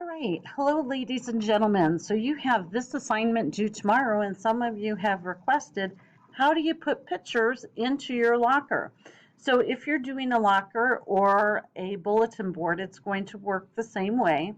All right. Hello, ladies and gentlemen. So you have this assignment due tomorrow, and some of you have requested, how do you put pictures into your locker? So if you're doing a locker or a bulletin board, it's going to work the same way.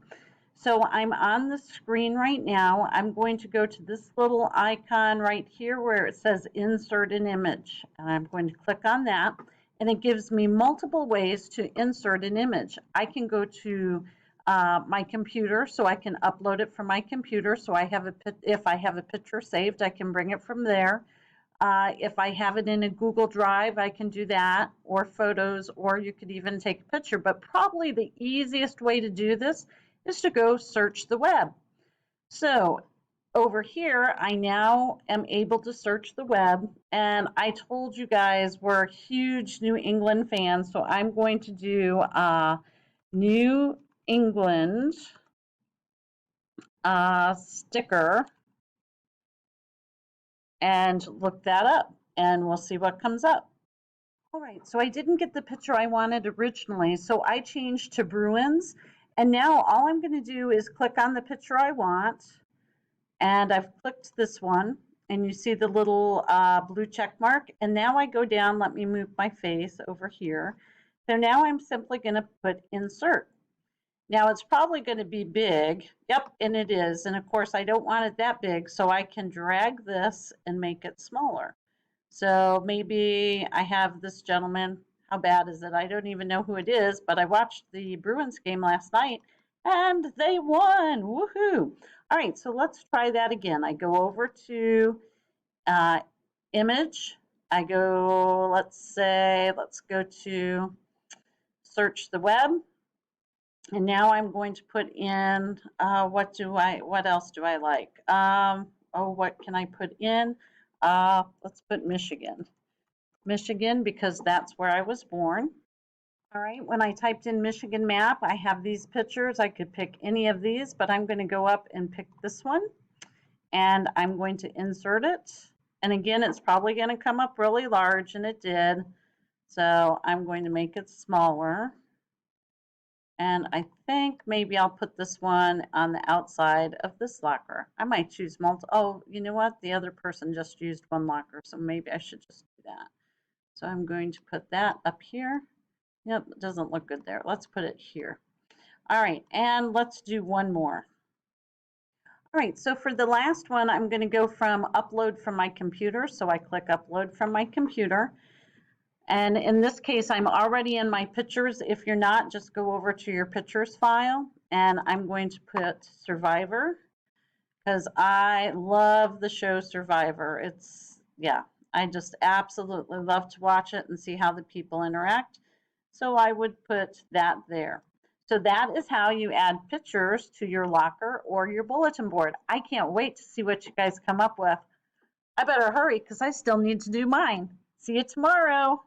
So I'm on the screen right now. I'm going to go to this little icon right here where it says insert an image. And I'm going to click on that. And it gives me multiple ways to insert an image. I can go to my computer, so I can upload it from my computer. So if I have a picture saved, I can bring it from there. If I have it in a Google Drive, I can do that, or photos, or you could even take a picture. But probably the easiest way to do this is to go search the web. So over here, I now am able to search the web, and I told you guys we're huge New England fans, so I'm going to do New England sticker and look that up, and we'll see what comes up. All right, so I didn't get the picture I wanted originally, so I changed to Bruins, and now all I'm going to do is click on the picture I want, and I've clicked this one, and you see the little blue check mark, and now I go down, let me move my face over here. So now I'm simply going to put insert. Now it's probably going to be big. Yep, and it is. And of course, I don't want it that big, so I can drag this and make it smaller. So maybe I have this gentleman. How bad is it? I don't even know who it is, but I watched the Bruins game last night and they won. Woohoo! All right, so let's try that again. I go over to image. I go, let's go to search the web. And now I'm going to put in, what else do I like? What can I put in? Let's put Michigan. Michigan, because that's where I was born. All right, when I typed in Michigan map, I have these pictures. I could pick any of these, but I'm going to go up and pick this one. And I'm going to insert it. And again, it's probably going to come up really large, and it did. So I'm going to make it smaller. And I think maybe I'll put this one on the outside of this locker. I might choose multiple. Oh, you know what? The other person just used one locker, so maybe I should just do that. So I'm going to put that up here. Yep, it doesn't look good there. Let's put it here. All right, and let's do one more. All right, so for the last one, I'm going to go from upload from my computer. So I click upload from my computer. And in this case, I'm already in my pictures. If you're not, just go over to your pictures file, and I'm going to put Survivor because I love the show Survivor. I just absolutely love to watch it and see how the people interact. So I would put that there. So that is how you add pictures to your locker or your bulletin board. I can't wait to see what you guys come up with. I better hurry because I still need to do mine. See you tomorrow.